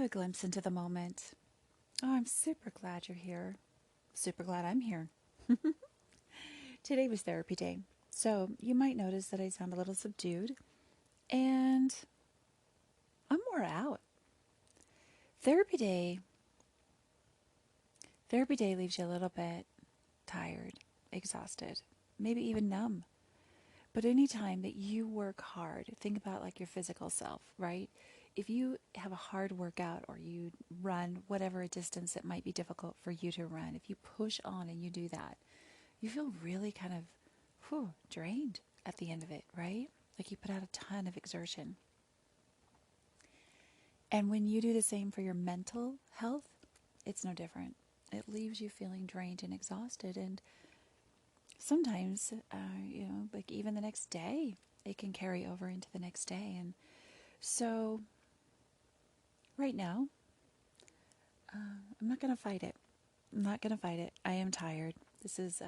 a glimpse into the moment. Oh, I'm super glad you're here. Super glad I'm here. Today was therapy day, so you might notice that I sound a little subdued, and I'm more out. Therapy day, therapy day leaves you a little bit tired, exhausted, maybe even numb. But anytime that you work hard, think about like your physical self, right? If you have a hard workout or you run whatever a distance that might be difficult for you to run, if you push on and you do that, you feel really kind of drained at the end of it, right? Like you put out a ton of exertion. And when you do the same for your mental health, it's no different. It leaves you feeling drained and exhausted. And sometimes, like even the next day, it can carry over into the next day. And so right now, I'm not going to fight it. I'm not going to fight it. I am tired. This is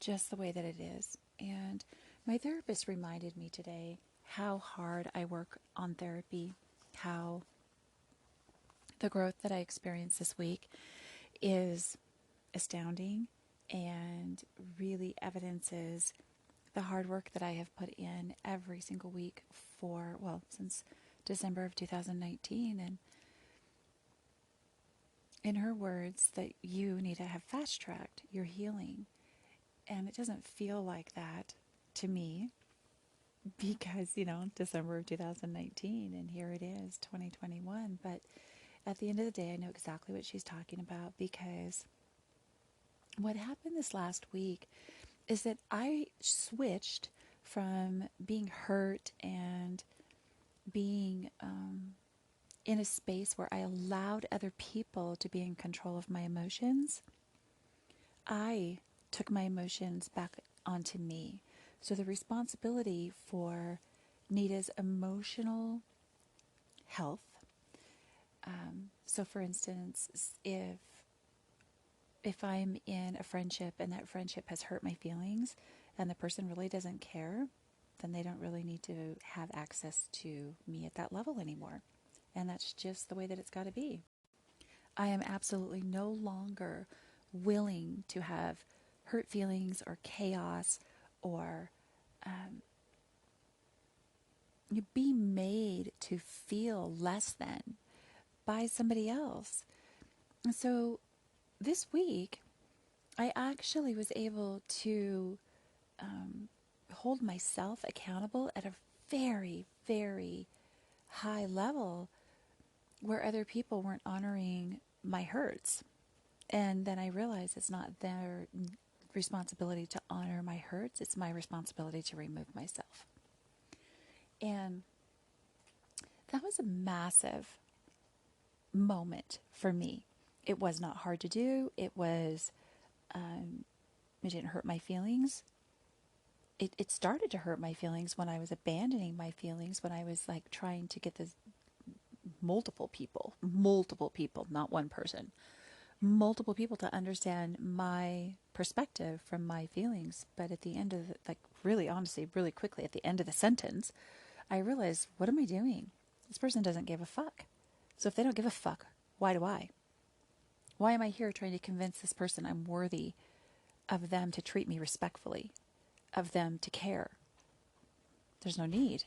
just the way that it is. And my therapist reminded me today how hard I work on therapy, how the growth that I experienced this week is astounding and really evidences the hard work that I have put in every single week since December of 2019. And in her words, that you need to have fast-tracked your healing. And it doesn't feel like that to me because, December of 2019 and here it is, 2021. But at the end of the day, I know exactly what she's talking about because what happened this last week is that I switched from being hurt and being in a space where I allowed other people to be in control of my emotions. I took my emotions back onto me. So the responsibility for Nita's emotional health. So for instance, if I'm in a friendship and that friendship has hurt my feelings and the person really doesn't care, then they don't really need to have access to me at that level anymore. And that's just the way that it's got to be. I am absolutely no longer willing to have hurt feelings or chaos or be made to feel less than by somebody else. And so this week, I actually was able to hold myself accountable at a very, very high level where other people weren't honoring my hurts. And then I realized it's not their responsibility to honor my hurts, it's my responsibility to remove myself. And that was a massive moment for me. It was not hard to do. It didn't hurt my feelings. It started to hurt my feelings when I was abandoning my feelings, when I was like trying to get this multiple people, not one person, multiple people to understand my perspective from my feelings. But at the end of really honestly, really quickly at the end of the sentence, I realized, what am I doing? This person doesn't give a fuck. So if they don't give a fuck, why do I? Why am I here trying to convince this person I'm worthy of them to treat me respectfully, of them to care? There's no need.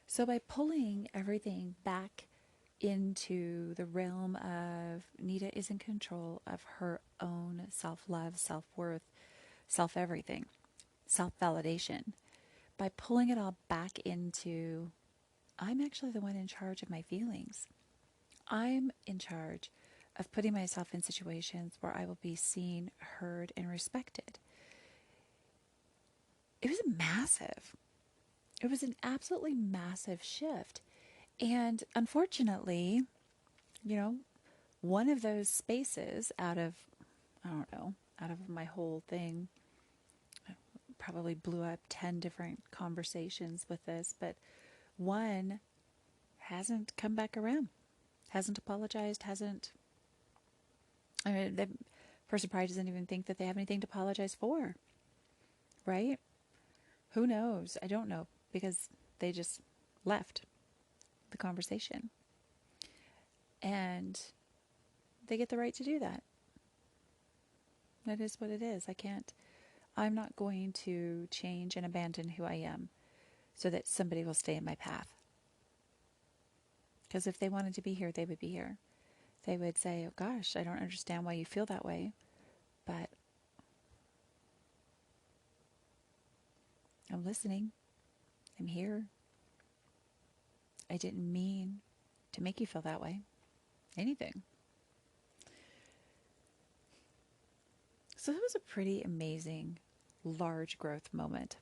So by pulling everything back into the realm of Nita is in control of her own self-love, self-worth, self-everything, self-validation, by pulling it all back into, I'm actually the one in charge of my feelings. I'm in charge of putting myself in situations where I will be seen, heard, and respected. It was massive. It was an absolutely massive shift. And unfortunately, one of those spaces out of my whole thing, I probably blew up 10 different conversations with this, but one hasn't come back around, hasn't apologized, the person probably doesn't even think that they have anything to apologize for, right? Who knows? I don't know, because they just left. the conversation. And they get the right to do that. That is what it is. I'm not going to change and abandon who I am so that somebody will stay in my path. Because if they wanted to be here, they would be here. They would say, oh gosh, I don't understand why you feel that way, but I'm listening. I'm here. I didn't mean to make you feel that way. Anything. So it was a pretty amazing, large growth moment.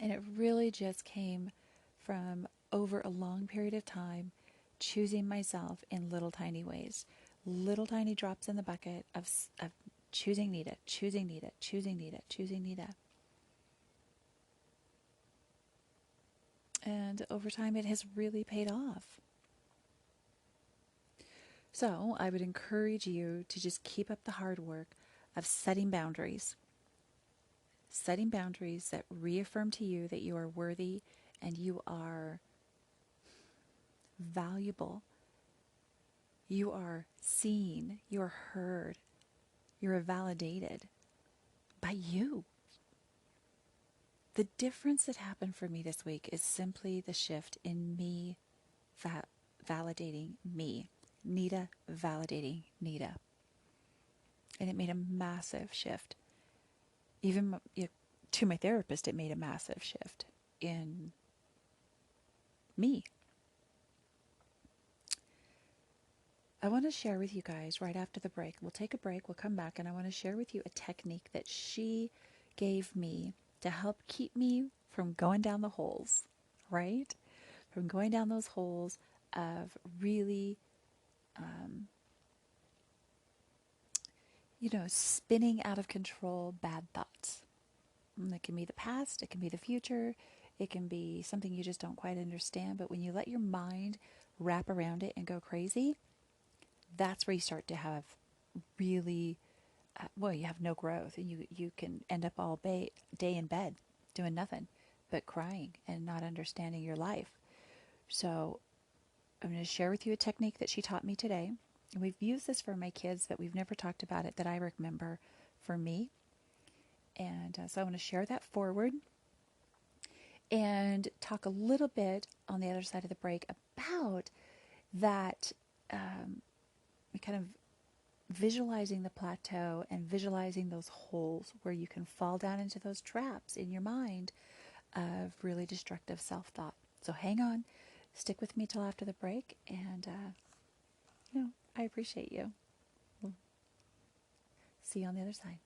And it really just came from over a long period of time, choosing myself in little tiny ways. Little tiny drops in the bucket of choosing Nita, choosing Nita, choosing Nita, choosing Nita. And over time, it has really paid off. So I would encourage you to just keep up the hard work of setting boundaries. Setting boundaries that reaffirm to you that you are worthy and you are valuable. You are seen. You are heard. You are validated by you. The difference that happened for me this week is simply the shift in me validating me. Nita validating Nita. And it made a massive shift. Even to my therapist, it made a massive shift in me. I want to share with you guys right after the break. We'll take a break, we'll come back, and I want to share with you a technique that she gave me to help keep me from going down the holes, right? From going down those holes of really, spinning out of control bad thoughts. And it can be the past, it can be the future, it can be something you just don't quite understand. But when you let your mind wrap around it and go crazy, that's where you start to have really, you have no growth. And you can end up all day in bed doing nothing but crying and not understanding your life. So I'm going to share with you a technique that she taught me today. And we've used this for my kids, but we've never talked about it that I remember for me. And so I want to share that forward and talk a little bit on the other side of the break about that kind of visualizing the plateau and visualizing those holes where you can fall down into those traps in your mind of really destructive self-thought. So hang on, stick with me till after the break, and I appreciate you. We'll see you on the other side.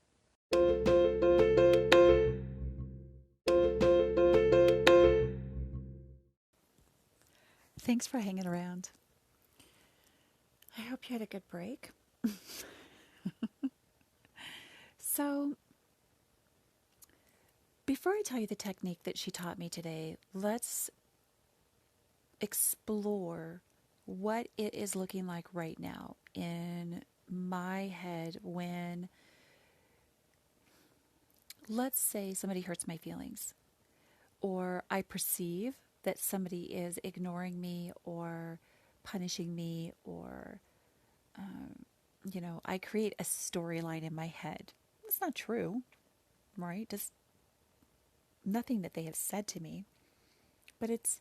Thanks for hanging around. I hope you had a good break. So, before I tell you the technique that she taught me today, let's explore what it is looking like right now in my head when, let's say, somebody hurts my feelings, or I perceive that somebody is ignoring me or punishing me, or, I create a storyline in my head. It's not true, right? Just nothing that they have said to me, but it's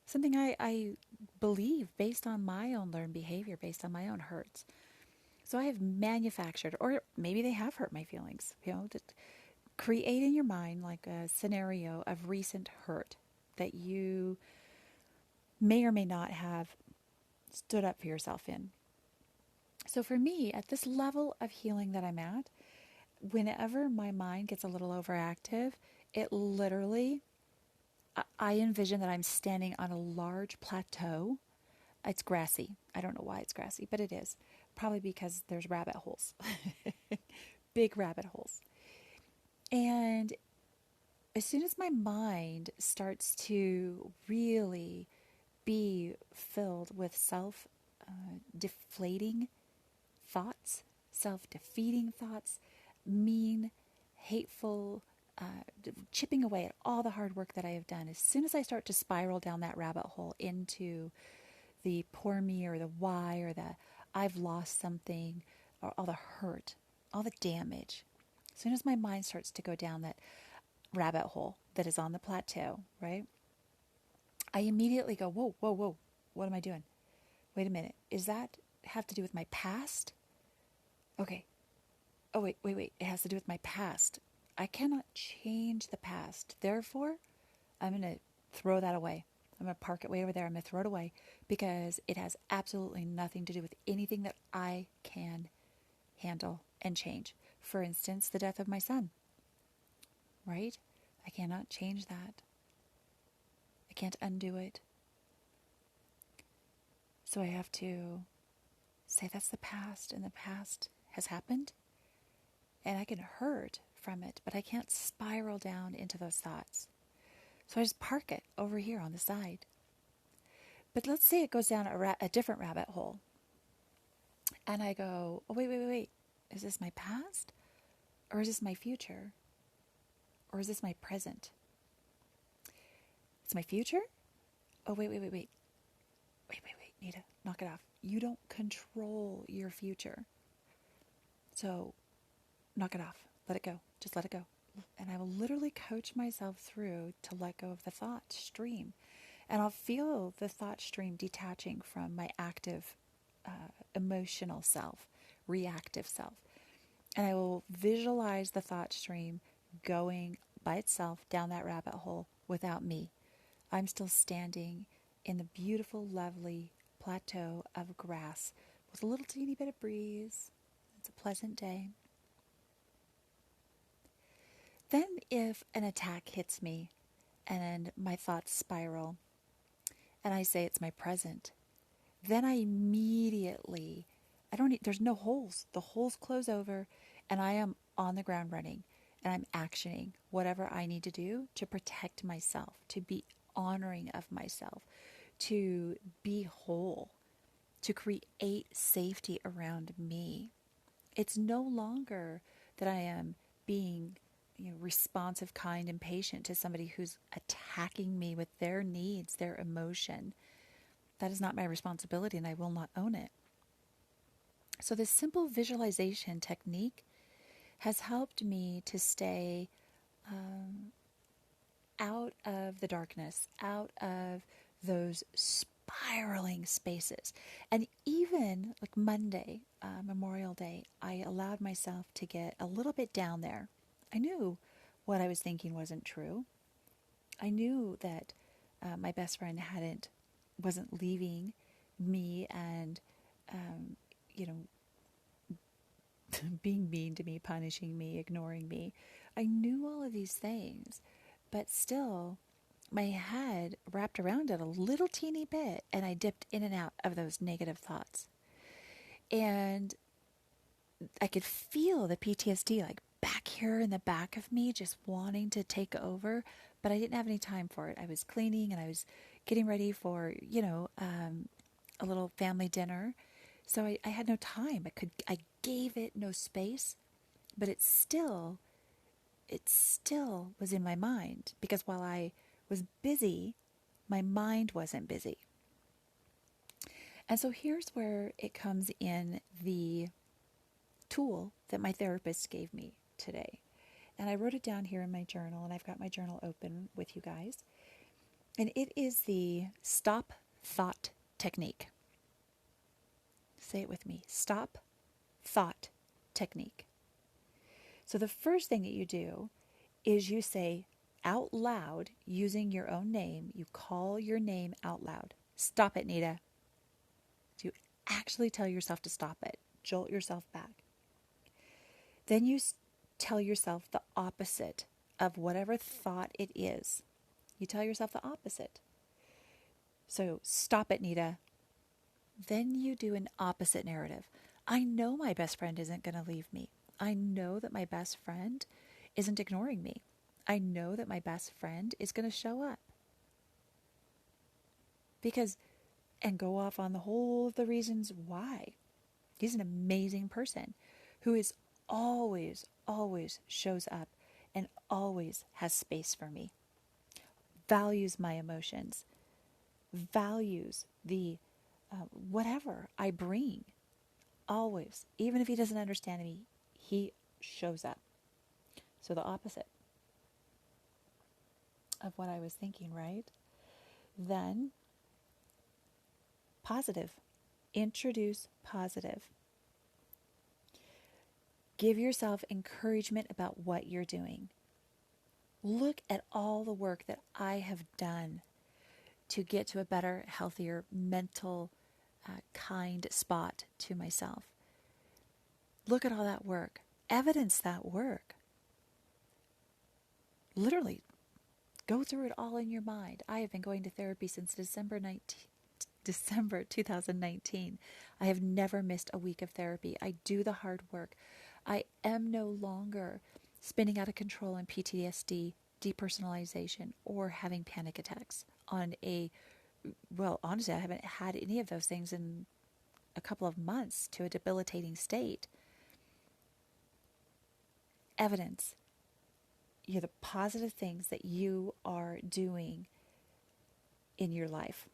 something I believe based on my own learned behavior, based on my own hurts. So I have manufactured, or maybe they have hurt my feelings, to create in your mind like a scenario of recent hurt that you may or may not have stood up for yourself in. So for me, at this level of healing that I'm at, whenever my mind gets a little overactive, it literally, I envision that I'm standing on a large plateau. It's grassy. I don't know why it's grassy, but it is. Probably because there's rabbit holes. Big rabbit holes. And as soon as my mind starts to really be filled with self-deflating thoughts, self-defeating thoughts, mean, hateful, chipping away at all the hard work that I have done, as soon as I start to spiral down that rabbit hole into the poor me or the why or the I've lost something or all the hurt, all the damage, as soon as my mind starts to go down that rabbit hole that is on the plateau, right? I immediately go, whoa, whoa, whoa, what am I doing? Wait a minute. Is that have to do with my past? Okay. Oh, wait. It has to do with my past. I cannot change the past. Therefore, I'm going to throw that away. I'm going to park it way over there. I'm going to throw it away because it has absolutely nothing to do with anything that I can handle and change. For instance, the death of my son, right? I cannot change that. I can't undo it. So I have to say that's the past, and the past has happened, and I can hurt from it, but I can't spiral down into those thoughts. So I just park it over here on the side. But let's say it goes down a different rabbit hole. And I go, oh, wait. Is this my past? Or is this my future? Or is this my present? It's my future? Oh, wait. Wait, Nita, knock it off. You don't control your future. So knock it off. Let it go. Just let it go. And I will literally coach myself through to let go of the thought stream. And I'll feel the thought stream detaching from my active, emotional self, reactive self. And I will visualize the thought stream going by itself down that rabbit hole without me. I'm still standing in the beautiful, lovely plateau of grass with a little teeny bit of breeze. It's a pleasant day. Then if an attack hits me and my thoughts spiral and I say it's my present, then I immediately, there's no holes. The holes close over and I am on the ground running and I'm actioning whatever I need to do to protect myself, to be honoring of myself, to be whole, to create safety around me. It's no longer that I am being responsive, kind, and patient to somebody who's attacking me with their needs, their emotion. That is not my responsibility, and I will not own it. So this simple visualization technique has helped me to stay out of the darkness, out of those spiraling spaces. And even like Monday, Memorial Day, I allowed myself to get a little bit down there. I knew what I was thinking wasn't true. I knew that my best friend wasn't leaving me and, being mean to me, punishing me, ignoring me. I knew all of these things, but still my head wrapped around it a little teeny bit and I dipped in and out of those negative thoughts. And I could feel the PTSD like back here in the back of me just wanting to take over, but I didn't have any time for it. I was cleaning and I was getting ready for, a little family dinner. So I had no time. I gave it no space, but it still was in my mind because while I was busy, my mind wasn't busy. And so here's where it comes in the tool that my therapist gave me today. And I wrote it down here in my journal, and I've got my journal open with you guys. And it is the stop thought technique. Say it with me. Stop thought technique. So the first thing that you do is you say out loud, using your own name, you call your name out loud. Stop it, Nita. So you actually tell yourself to stop it. Jolt yourself back. Then you tell yourself the opposite of whatever thought it is. You tell yourself the opposite. So stop it, Nita. Then you do an opposite narrative. I know my best friend isn't going to leave me. I know that my best friend isn't ignoring me. I know that my best friend is going to show up. And go off on the whole of the reasons why. He's an amazing person who is always shows up and always has space for me, values my emotions, values the whatever I bring. Always. Even if he doesn't understand me, he shows up. So the opposite of what I was thinking, right? Then positive. Introduce positive. Give yourself encouragement about what you're doing. Look at all the work that I have done to get to a better, healthier, mental, kind spot to myself. Look at all that work. Evidence that work. Literally, go through it all in your mind. I have been going to therapy since December 2019. I have never missed a week of therapy. I do the hard work. I am no longer spinning out of control in PTSD, depersonalization, or having panic attacks well, honestly, I haven't had any of those things in a couple of months to a debilitating state. Evidence. The positive things that you are doing in your life.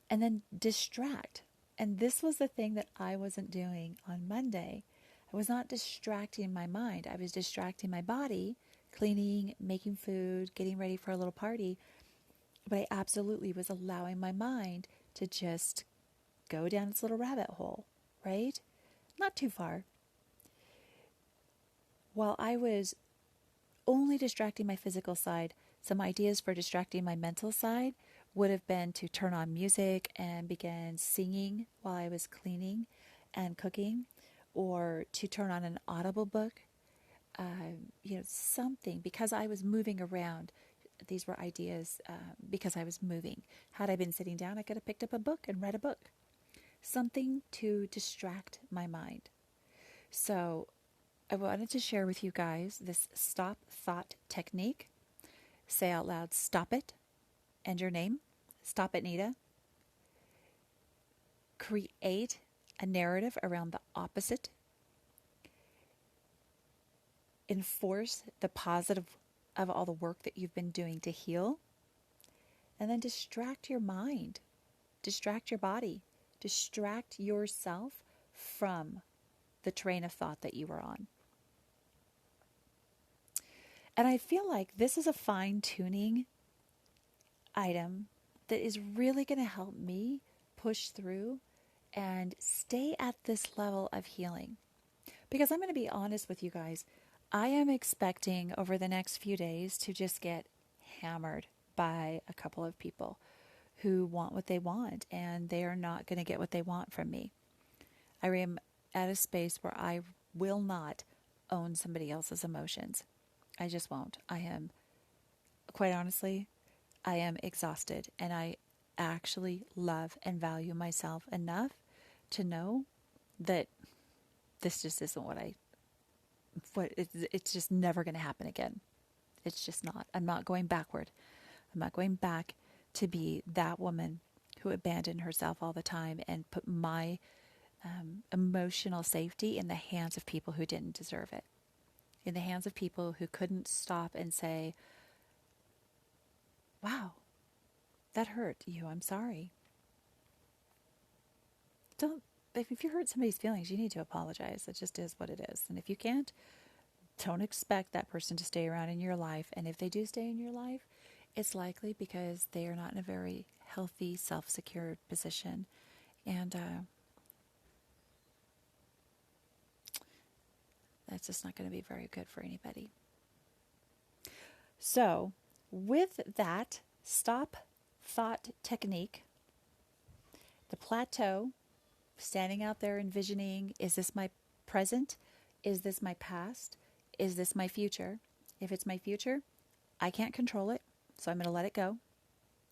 And then distract. And this was the thing that I wasn't doing on Monday. I was not distracting my mind. I was distracting my body, cleaning, making food, getting ready for a little party. But I absolutely was allowing my mind to just go down its little rabbit hole, right? Not too far. While I was only distracting my physical side, some ideas for distracting my mental side would have been to turn on music and begin singing while I was cleaning and cooking, or to turn on an audible book, something, because I was moving around. These were ideas because I was moving. Had I been sitting down, I could have picked up a book and read a book. Something to distract my mind. So I wanted to share with you guys this stop thought technique. Say out loud, stop it, and your name. Stop it, Nita. Create a narrative around the opposite. Enforce the positive of all the work that you've been doing to heal. And then distract your mind. Distract your body. Distract yourself from the train of thought that you were on. And I feel like this is a fine-tuning item that is really going to help me push through and stay at this level of healing. Because I'm going to be honest with you guys, I am expecting over the next few days to just get hammered by a couple of people who want what they want, and they are not going to get what they want from me. I am at a space where I will not own somebody else's emotions. I just won't. I am, quite honestly, I am exhausted, and I actually love and value myself enough to know that this just isn't it's just never going to happen again. It's just not. I'm not going backward. I'm not going back to be that woman who abandoned herself all the time and put my emotional safety in the hands of people who didn't deserve it. In the hands of people who couldn't stop and say, wow, that hurt you. I'm sorry. If you hurt somebody's feelings, you need to apologize. It just is what it is. And if you can't, don't expect that person to stay around in your life. And if they do stay in your life, it's likely because they are not in a very healthy, self-secured position. And that's just not going to be very good for anybody. So, with that stop thought technique, the plateau, standing out there envisioning, is this my present? Is this my past? Is this my future? If it's my future, I can't control it, so I'm going to let it go.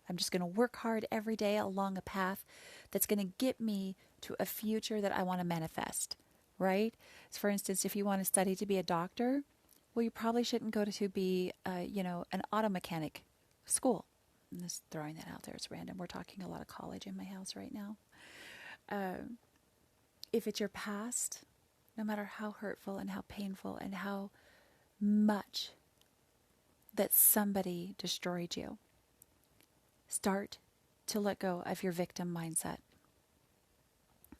I'm just going to work hard every day along a path that's going to get me to a future that I want to manifest, right? So for instance, if you want to study to be a doctor, well, you probably shouldn't go to be, an auto mechanic school. I'm just throwing that out there. It's random. We're talking a lot of college in my house right now. If it's your past, no matter how hurtful and how painful and how much that somebody destroyed you, start to let go of your victim mindset.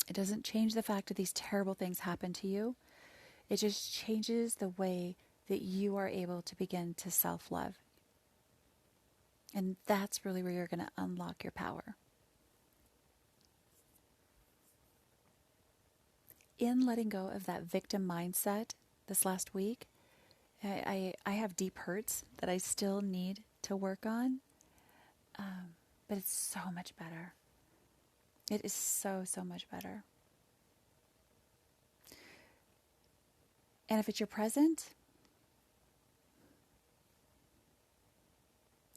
It doesn't change the fact that these terrible things happen to you. It just changes the way that you are able to begin to self-love. And that's really where you're going to unlock your power. In letting go of that victim mindset this last week, I have deep hurts that I still need to work on, but it's so much better. It is so, so much better. And if it's your present,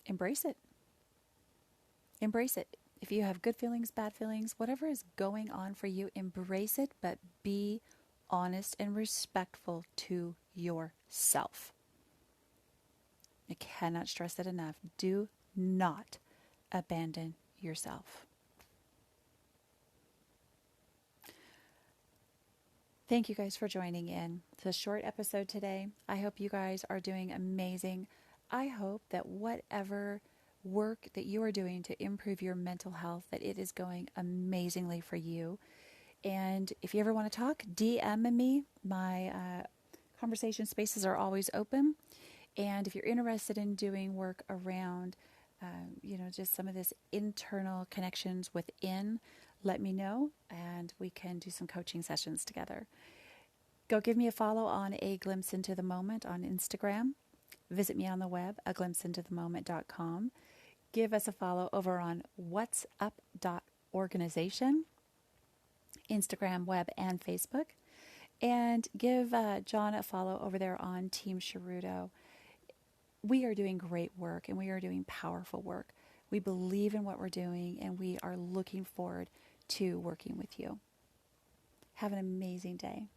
embrace it. Embrace it. If you have good feelings, bad feelings, whatever is going on for you, embrace it, but be honest and respectful to yourself. I cannot stress it enough. Do not abandon yourself. Thank you guys for joining in. It's a short episode today. I hope you guys are doing amazing. I hope that whatever work that you are doing to improve your mental health, that it is going amazingly for you. And if you ever want to talk, DM me. My conversation spaces are always open. And if you're interested in doing work around, just some of this internal connections within, let me know and we can do some coaching sessions together. Go give me a follow on A Glimpse Into the Moment on Instagram. Visit me on the web, aglimpseintothemoment.com. Give us a follow over on whatsup.organization, Instagram, web, and Facebook. And give John a follow over there on Team Sharudo. We are doing great work and we are doing powerful work. We believe in what we're doing and we are looking forward to working with you. Have an amazing day.